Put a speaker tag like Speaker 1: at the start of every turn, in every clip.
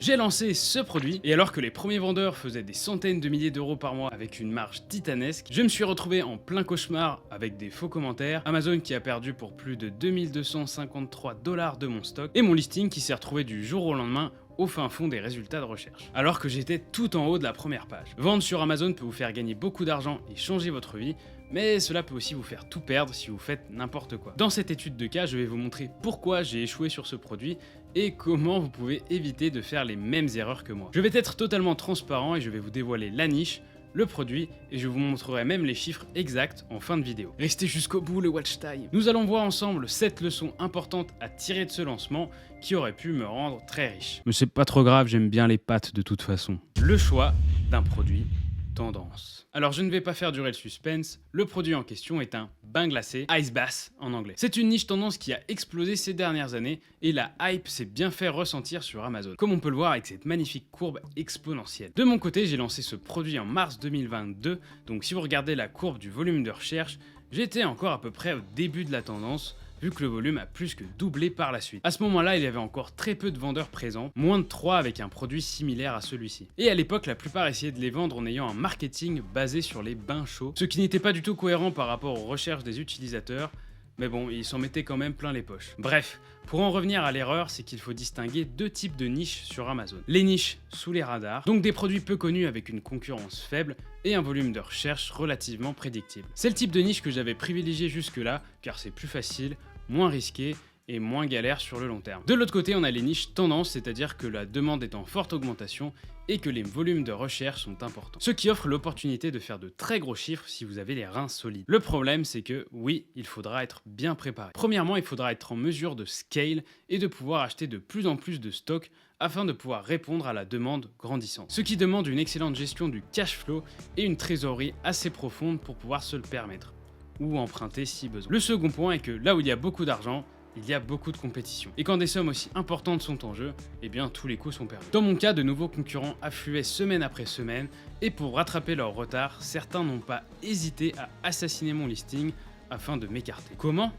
Speaker 1: J'ai lancé ce produit et alors que les premiers vendeurs faisaient des centaines de milliers d'euros par mois avec une marge titanesque, je me suis retrouvé en plein cauchemar avec des faux commentaires, Amazon qui a perdu pour plus de 2253 $ de mon stock et mon listing qui s'est retrouvé du jour au lendemain au fin fond des résultats de recherche, alors que j'étais tout en haut de la première page. Vendre sur Amazon peut vous faire gagner beaucoup d'argent et changer votre vie, mais cela peut aussi vous faire tout perdre si vous faites n'importe quoi. Dans cette étude de cas, je vais vous montrer pourquoi j'ai échoué sur ce produit et comment vous pouvez éviter de faire les mêmes erreurs que moi. Je vais être totalement transparent et je vais vous dévoiler la niche, le produit, et je vous montrerai même les chiffres exacts en fin de vidéo. Restez jusqu'au bout le watch time. Nous allons voir ensemble 7 leçons importantes à tirer de ce lancement qui aurait pu me rendre très riche. Mais c'est pas trop grave, j'aime bien les pâtes de toute façon. Le choix d'un produit tendance. Alors je ne vais pas faire durer le suspense, le produit en question est un bain glacé, Ice Bath en anglais. C'est une niche tendance qui a explosé ces dernières années et la hype s'est bien fait ressentir sur Amazon, comme on peut le voir avec cette magnifique courbe exponentielle. De mon côté, j'ai lancé ce produit en mars 2022, donc si vous regardez la courbe du volume de recherche, j'étais encore à peu près au début de la tendance, vu que le volume a plus que doublé par la suite. À ce moment-là, il y avait encore très peu de vendeurs présents, moins de 3 avec un produit similaire à celui-ci. Et à l'époque, la plupart essayaient de les vendre en ayant un marketing basé sur les bains chauds, ce qui n'était pas du tout cohérent par rapport aux recherches des utilisateurs, mais bon, ils s'en mettaient quand même plein les poches. Bref, pour en revenir à l'erreur, c'est qu'il faut distinguer deux types de niches sur Amazon. Les niches sous les radars, donc des produits peu connus avec une concurrence faible et un volume de recherche relativement prédictible. C'est le type de niche que j'avais privilégié jusque-là, car c'est plus facile, moins risqué et moins galère sur le long terme. De l'autre côté, on a les niches tendances, c'est-à-dire que la demande est en forte augmentation et que les volumes de recherche sont importants. Ce qui offre l'opportunité de faire de très gros chiffres si vous avez les reins solides. Le problème, c'est que oui, il faudra être bien préparé. Premièrement, il faudra être en mesure de scale et de pouvoir acheter de plus en plus de stock afin de pouvoir répondre à la demande grandissante. Ce qui demande une excellente gestion du cash flow et une trésorerie assez profonde pour pouvoir se le permettre, ou emprunter si besoin. Le second point est que là où il y a beaucoup d'argent, il y a beaucoup de compétition. Et quand des sommes aussi importantes sont en jeu, eh bien tous les coups sont permis. Dans mon cas, de nouveaux concurrents affluaient semaine après semaine, et pour rattraper leur retard, certains n'ont pas hésité à assassiner mon listing afin de m'écarter. Comment ?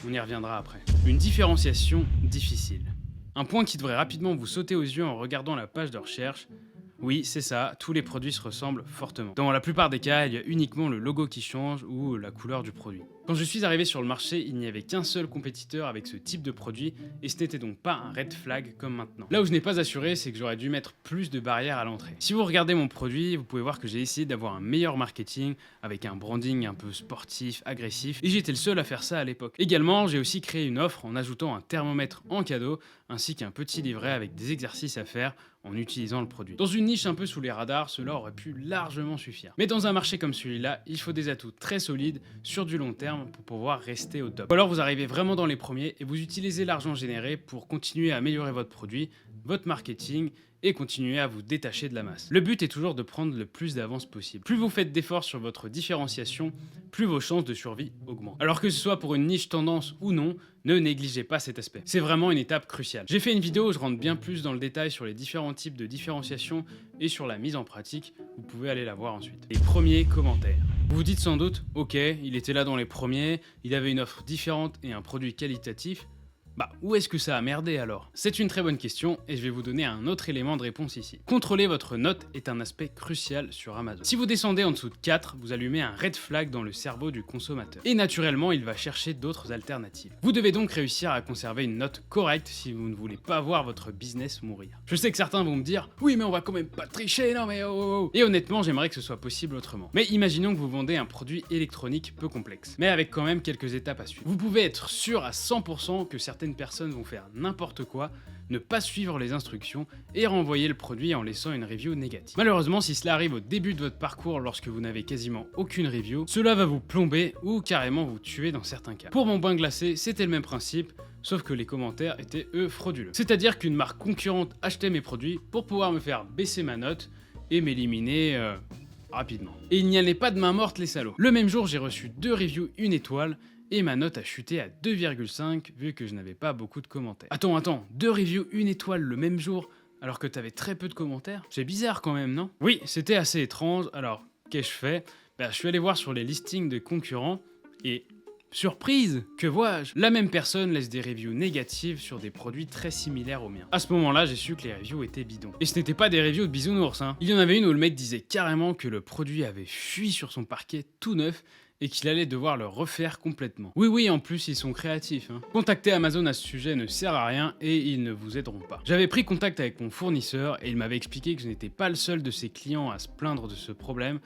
Speaker 1: On y reviendra après. Une différenciation difficile. Un point qui devrait rapidement vous sauter aux yeux en regardant la page de recherche. Oui, c'est ça, tous les produits se ressemblent fortement. Dans la plupart des cas, il y a uniquement le logo qui change ou la couleur du produit. Quand je suis arrivé sur le marché, il n'y avait qu'un seul compétiteur avec ce type de produit et ce n'était donc pas un red flag comme maintenant. Là où je n'ai pas assuré, c'est que j'aurais dû mettre plus de barrières à l'entrée. Si vous regardez mon produit, vous pouvez voir que j'ai essayé d'avoir un meilleur marketing avec un branding un peu sportif, agressif, et j'étais le seul à faire ça à l'époque. Également, j'ai aussi créé une offre en ajoutant un thermomètre en cadeau ainsi qu'un petit livret avec des exercices à faire en utilisant le produit. Dans une niche un peu sous les radars, cela aurait pu largement suffire. Mais dans un marché comme celui-là, il faut des atouts très solides sur du long terme pour pouvoir rester au top. Ou alors vous arrivez vraiment dans les premiers et vous utilisez l'argent généré pour continuer à améliorer votre produit, votre marketing et continuer à vous détacher de la masse. Le but est toujours de prendre le plus d'avance possible. Plus vous faites d'efforts sur votre différenciation, plus vos chances de survie augmentent. Alors que ce soit pour une niche tendance ou non, ne négligez pas cet aspect. C'est vraiment une étape cruciale. J'ai fait une vidéo où je rentre bien plus dans le détail sur les différents types de différenciation et sur la mise en pratique. Vous pouvez aller la voir ensuite. Les premiers commentaires. Vous vous dites sans doute, ok, il était là dans les premiers, il avait une offre différente et un produit qualitatif. Bah, où est-ce que ça a merdé alors? C'est une très bonne question et je vais vous donner un autre élément de réponse ici. Contrôler votre note est un aspect crucial sur Amazon. Si vous descendez en dessous de 4, vous allumez un red flag dans le cerveau du consommateur. Et naturellement, il va chercher d'autres alternatives. Vous devez donc réussir à conserver une note correcte si vous ne voulez pas voir votre business mourir. Je sais que certains vont me dire, oui mais on va quand même pas tricher, non mais oh oh oh. Et honnêtement, j'aimerais que ce soit possible autrement. Mais imaginons que vous vendez un produit électronique peu complexe, mais avec quand même quelques étapes à suivre. Vous pouvez être sûr à 100% que certaines personnes vont faire n'importe quoi, ne pas suivre les instructions et renvoyer le produit en laissant une review négative. Malheureusement, si cela arrive au début de votre parcours lorsque vous n'avez quasiment aucune review, cela va vous plomber ou carrément vous tuer dans certains cas. Pour mon bain glacé, c'était le même principe, sauf que les commentaires étaient eux frauduleux. C'est-à-dire qu'une marque concurrente achetait mes produits pour pouvoir me faire baisser ma note et m'éliminer rapidement. Et il n'y allait pas de main morte les salauds. Le même jour, j'ai reçu 2 reviews 1 étoile et ma note a chuté à 2,5 vu que je n'avais pas beaucoup de commentaires. Attends, 2 reviews 1 étoile le même jour alors que t'avais très peu de commentaires? C'est bizarre quand même, non? Oui, c'était assez étrange, alors qu'ai-je fait? Je suis allé voir sur les listings de concurrents et surprise, que vois-je? La même personne laisse des reviews négatives sur des produits très similaires aux miens. À ce moment-là, j'ai su que les reviews étaient bidons. Et ce n'étaient pas des reviews de bisounours, hein. Il y en avait une où le mec disait carrément que le produit avait fui sur son parquet tout neuf et qu'il allait devoir le refaire complètement. Oui, en plus ils sont créatifs, hein. Contacter Amazon à ce sujet ne sert à rien et ils ne vous aideront pas. J'avais pris contact avec mon fournisseur et il m'avait expliqué que je n'étais pas le seul de ses clients à se plaindre de ce problème,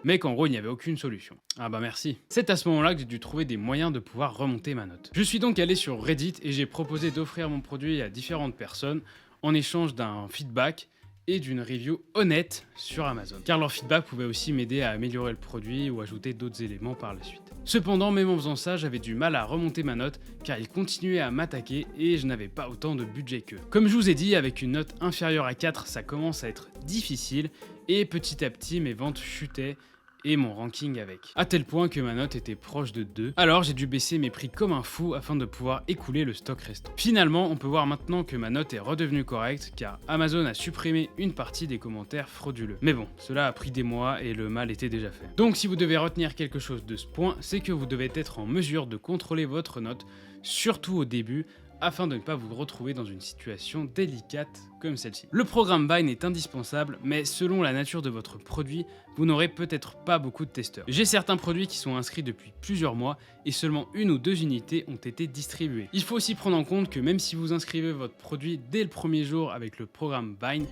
Speaker 1: mais qu'en gros il n'y avait aucune solution. Ah bah merci. C'est à ce moment-là que j'ai dû trouver des moyens de pouvoir remonter ma note. Je suis donc allé sur Reddit et j'ai proposé d'offrir mon produit à différentes personnes en échange d'un feedback et d'une review honnête sur Amazon. Car leur feedback pouvait aussi m'aider à améliorer le produit ou ajouter d'autres éléments par la suite. Cependant, même en faisant ça, j'avais du mal à remonter ma note car ils continuaient à m'attaquer et je n'avais pas autant de budget qu'eux. Comme je vous ai dit, avec une note inférieure à 4, ça commence à être difficile et petit à petit mes ventes chutaient et mon ranking avec. À tel point que ma note était proche de 2, alors j'ai dû baisser mes prix comme un fou afin de pouvoir écouler le stock restant. Finalement, on peut voir maintenant que ma note est redevenue correcte car Amazon a supprimé une partie des commentaires frauduleux. Mais bon, cela a pris des mois et le mal était déjà fait. Donc si vous devez retenir quelque chose de ce point, c'est que vous devez être en mesure de contrôler votre note, surtout au début, afin de ne pas vous retrouver dans une situation délicate comme celle-ci. Le programme Vine est indispensable, mais selon la nature de votre produit, vous n'aurez peut-être pas beaucoup de testeurs. J'ai certains produits qui sont inscrits depuis plusieurs mois et seulement 1 ou 2 unités ont été distribuées. Il faut aussi prendre en compte que même si vous inscrivez votre produit dès le premier jour avec le programme Vine,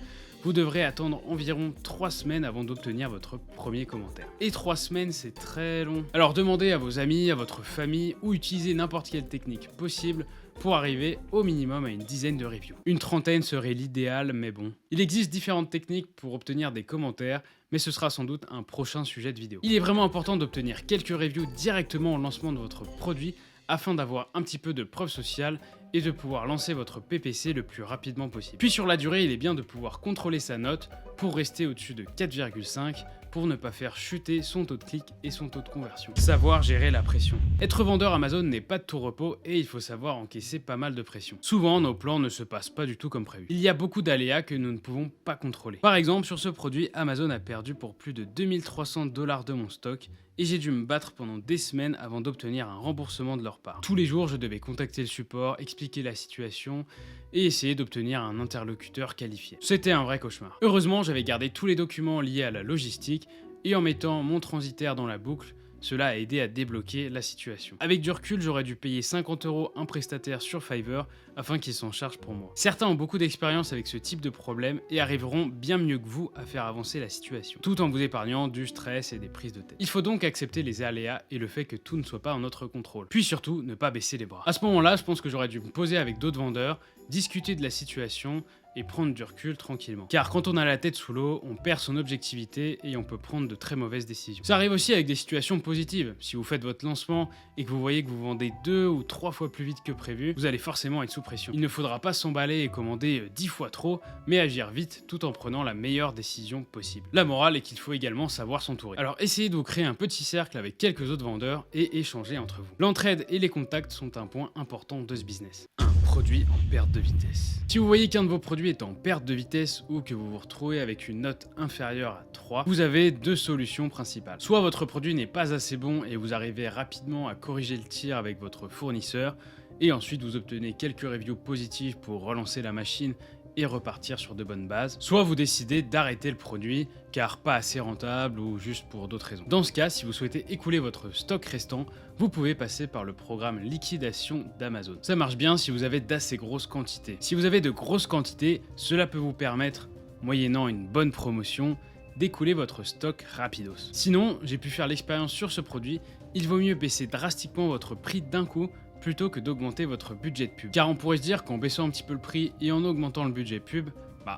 Speaker 1: vous devrez attendre environ 3 semaines avant d'obtenir votre premier commentaire. Et 3 semaines, c'est très long. Alors demandez à vos amis, à votre famille ou utilisez n'importe quelle technique possible pour arriver au minimum à une dizaine de reviews. Une trentaine serait l'idéal, mais bon. Il existe différentes techniques pour obtenir des commentaires, mais ce sera sans doute un prochain sujet de vidéo. Il est vraiment important d'obtenir quelques reviews directement au lancement de votre produit afin d'avoir un petit peu de preuve sociale et de pouvoir lancer votre PPC le plus rapidement possible. Puis sur la durée, il est bien de pouvoir contrôler sa note pour rester au-dessus de 4,5 pour ne pas faire chuter son taux de clic et son taux de conversion. Savoir gérer la pression. Être vendeur Amazon n'est pas de tout repos et il faut savoir encaisser pas mal de pression. Souvent, nos plans ne se passent pas du tout comme prévu. Il y a beaucoup d'aléas que nous ne pouvons pas contrôler. Par exemple, sur ce produit, Amazon a perdu pour plus de 2300 $ de mon stock et j'ai dû me battre pendant des semaines avant d'obtenir un remboursement de leur part. Tous les jours, je devais contacter le support, expliquer la situation et essayer d'obtenir un interlocuteur qualifié. C'était un vrai cauchemar. Heureusement, j'avais gardé tous les documents liés à la logistique et en mettant mon transitaire dans la boucle, cela a aidé à débloquer la situation. Avec du recul, j'aurais dû payer 50 € un prestataire sur Fiverr afin qu'il s'en charge pour moi. Certains ont beaucoup d'expérience avec ce type de problème et arriveront bien mieux que vous à faire avancer la situation, tout en vous épargnant du stress et des prises de tête. Il faut donc accepter les aléas et le fait que tout ne soit pas en notre contrôle. Puis surtout, ne pas baisser les bras. À ce moment-là, je pense que j'aurais dû me poser avec d'autres vendeurs, discuter de la situation et prendre du recul tranquillement. Car quand on a la tête sous l'eau, on perd son objectivité et on peut prendre de très mauvaises décisions. Ça arrive aussi avec des situations positives. Si vous faites votre lancement et que vous voyez que vous vendez 2 ou 3 fois plus vite que prévu, vous allez forcément être sous pression. Il ne faudra pas s'emballer et commander 10 fois trop, mais agir vite tout en prenant la meilleure décision possible. La morale est qu'il faut également savoir s'entourer. Alors essayez de vous créer un petit cercle avec quelques autres vendeurs et échanger entre vous. L'entraide et les contacts sont un point important de ce business. Produit en perte de vitesse. Si vous voyez qu'un de vos produits est en perte de vitesse ou que vous vous retrouvez avec une note inférieure à 3, vous avez 2 solutions principales. Soit votre produit n'est pas assez bon et vous arrivez rapidement à corriger le tir avec votre fournisseur et ensuite vous obtenez quelques reviews positives pour relancer la machine et repartir sur de bonnes bases. Soit vous décidez d'arrêter le produit car pas assez rentable ou juste pour d'autres raisons. Dans ce cas, si vous souhaitez écouler votre stock restant, vous pouvez passer par le programme liquidation d'Amazon. Ça marche bien si vous avez d'assez grosses quantités. Si vous avez de grosses quantités, cela peut vous permettre, moyennant une bonne promotion, d'écouler votre stock rapidos. Sinon, j'ai pu faire l'expérience sur ce produit, il vaut mieux baisser drastiquement votre prix d'un coup plutôt que d'augmenter votre budget de pub. Car on pourrait se dire qu'en baissant un petit peu le prix et en augmentant le budget pub,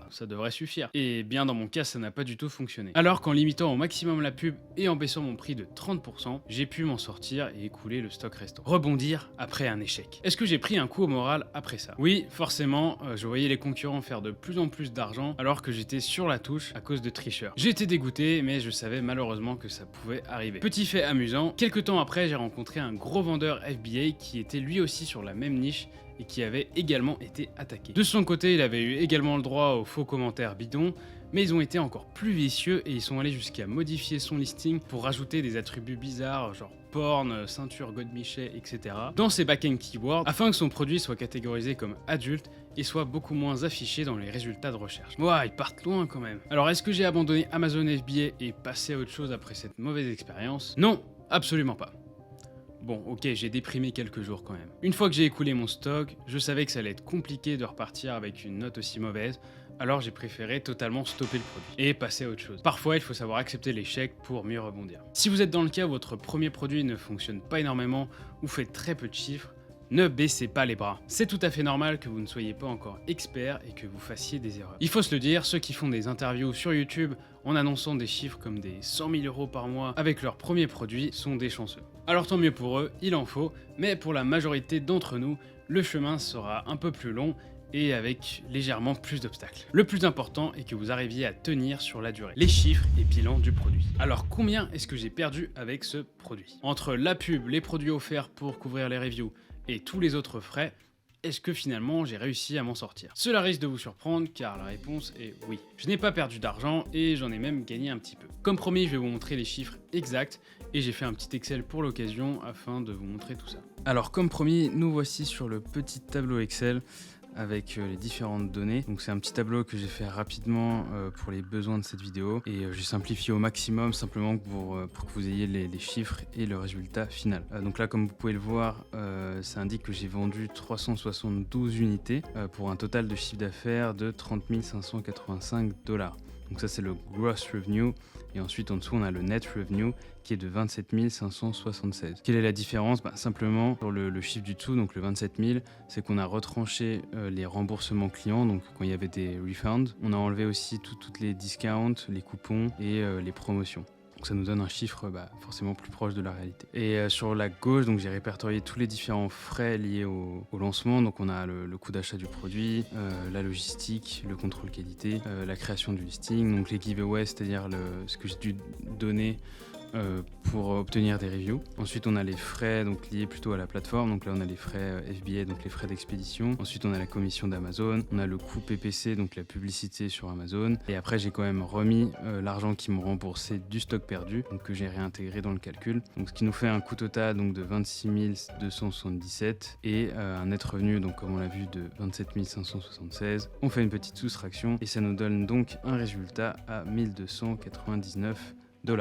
Speaker 1: ça devrait suffire. Et bien dans mon cas, ça n'a pas du tout fonctionné. Alors qu'en limitant au maximum la pub et en baissant mon prix de 30%, j'ai pu m'en sortir et écouler le stock restant. Rebondir après un échec. Est-ce que j'ai pris un coup au moral après ça? Oui, forcément, je voyais les concurrents faire de plus en plus d'argent alors que j'étais sur la touche à cause de tricheurs. J'étais dégoûté, mais je savais malheureusement que ça pouvait arriver. Petit fait amusant, quelques temps après, j'ai rencontré un gros vendeur FBA qui était lui aussi sur la même niche et qui avait également été attaqué. De son côté, il avait eu également le droit aux faux commentaires bidons, mais ils ont été encore plus vicieux et ils sont allés jusqu'à modifier son listing pour rajouter des attributs bizarres genre porn, ceinture Godmichet, etc. dans ses back-end keywords afin que son produit soit catégorisé comme adulte et soit beaucoup moins affiché dans les résultats de recherche. Ouah, ils partent loin quand même. Alors est-ce que j'ai abandonné Amazon FBA et passé à autre chose après cette mauvaise expérience? Non, absolument pas. Bon, ok, j'ai déprimé quelques jours quand même. Une fois que j'ai écoulé mon stock, je savais que ça allait être compliqué de repartir avec une note aussi mauvaise, alors j'ai préféré totalement stopper le produit et passer à autre chose. Parfois, il faut savoir accepter l'échec pour mieux rebondir. Si vous êtes dans le cas où votre premier produit ne fonctionne pas énormément ou fait très peu de chiffres, ne baissez pas les bras. C'est tout à fait normal que vous ne soyez pas encore expert et que vous fassiez des erreurs. Il faut se le dire, ceux qui font des interviews sur YouTube en annonçant des chiffres comme des 100 000 € par mois avec leur premier produit sont des chanceux. Alors tant mieux pour eux, il en faut, mais pour la majorité d'entre nous, le chemin sera un peu plus long et avec légèrement plus d'obstacles. Le plus important est que vous arriviez à tenir sur la durée, les chiffres et bilan du produit. Alors combien est-ce que j'ai perdu avec ce produit? Entre la pub, les produits offerts pour couvrir les reviews et tous les autres frais, est-ce que finalement j'ai réussi à m'en sortir? Cela risque de vous surprendre car la réponse est oui. Je n'ai pas perdu d'argent et j'en ai même gagné un petit peu. Comme promis, je vais vous montrer les chiffres exacts et j'ai fait un petit Excel pour l'occasion afin de vous montrer tout ça. Alors comme promis, nous voici sur le petit tableau Excel avec les différentes données. Donc c'est un petit tableau que j'ai fait rapidement pour les besoins de cette vidéo et j'ai simplifié au maximum simplement pour que vous ayez les chiffres et le résultat final. Donc là comme vous pouvez le voir, ça indique que j'ai vendu 372 unités pour un total de chiffre d'affaires de 30 585 $. Donc ça c'est le gross revenue et ensuite en dessous on a le net revenue qui est de 27 576. Quelle est la différence? Simplement sur le chiffre du dessous, donc le 27 000, c'est qu'on a retranché les remboursements clients, donc quand il y avait des refunds. On a enlevé aussi toutes les discounts, les coupons et les promotions. Donc ça nous donne un chiffre forcément plus proche de la réalité. Et sur la gauche, donc j'ai répertorié tous les différents frais liés au lancement. Donc on a le coût d'achat du produit, la logistique, le contrôle qualité, la création du listing, donc les giveaways, c'est-à-dire ce que j'ai dû donner pour obtenir des reviews. Ensuite on a les frais donc liés plutôt à la plateforme, donc là on a les frais FBA, donc les frais d'expédition. Ensuite on a la commission d'Amazon, on a le coût PPC, donc la publicité sur Amazon. Et après j'ai quand même remis l'argent qui me remboursait du stock perdu, donc que j'ai réintégré dans le calcul. Donc ce qui nous fait un coût total donc de 26 277 et un net revenu, donc comme on l'a vu, de 27 576. On fait une petite soustraction et ça nous donne donc un résultat à 1299 $.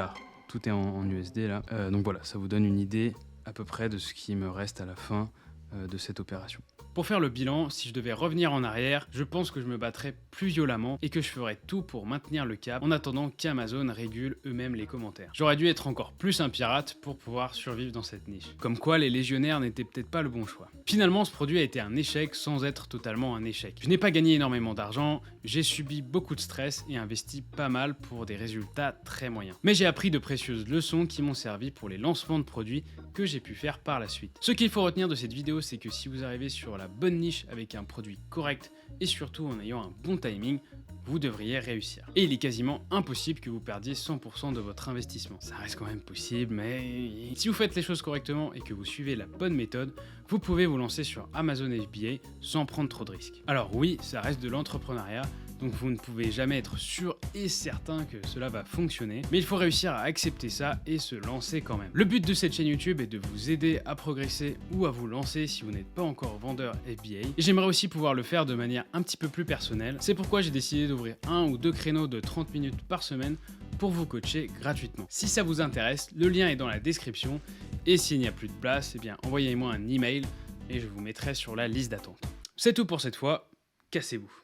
Speaker 1: Tout est en USD là. Donc voilà, ça vous donne une idée à peu près de ce qui me reste à la fin de cette opération. Pour faire le bilan, si je devais revenir en arrière, je pense que je me battrais plus violemment et que je ferais tout pour maintenir le cap en attendant qu'Amazon régule eux-mêmes les commentaires. J'aurais dû être encore plus un pirate pour pouvoir survivre dans cette niche. Comme quoi les légionnaires n'étaient peut-être pas le bon choix. Finalement, ce produit a été un échec sans être totalement un échec. Je n'ai pas gagné énormément d'argent, j'ai subi beaucoup de stress et investi pas mal pour des résultats très moyens. Mais j'ai appris de précieuses leçons qui m'ont servi pour les lancements de produits que j'ai pu faire par la suite. Ce qu'il faut retenir de cette vidéo, c'est que si vous arrivez sur la bonne niche avec un produit correct et surtout en ayant un bon timing, vous devriez réussir. Et il est quasiment impossible que vous perdiez 100% de votre investissement. Ça reste quand même possible, mais si vous faites les choses correctement et que vous suivez la bonne méthode, vous pouvez vous lancer sur Amazon FBA sans prendre trop de risques. Alors oui, ça reste de l'entrepreneuriat, donc vous ne pouvez jamais être sûr et certain que cela va fonctionner, mais il faut réussir à accepter ça et se lancer quand même. Le but de cette chaîne YouTube est de vous aider à progresser ou à vous lancer si vous n'êtes pas encore vendeur FBA, et j'aimerais aussi pouvoir le faire de manière un petit peu plus personnelle. C'est pourquoi j'ai décidé d'ouvrir 1 ou 2 créneaux de 30 minutes par semaine pour vous coacher gratuitement. Si ça vous intéresse, le lien est dans la description, et s'il n'y a plus de place, eh bien envoyez-moi un email et je vous mettrai sur la liste d'attente. C'est tout pour cette fois, cassez-vous.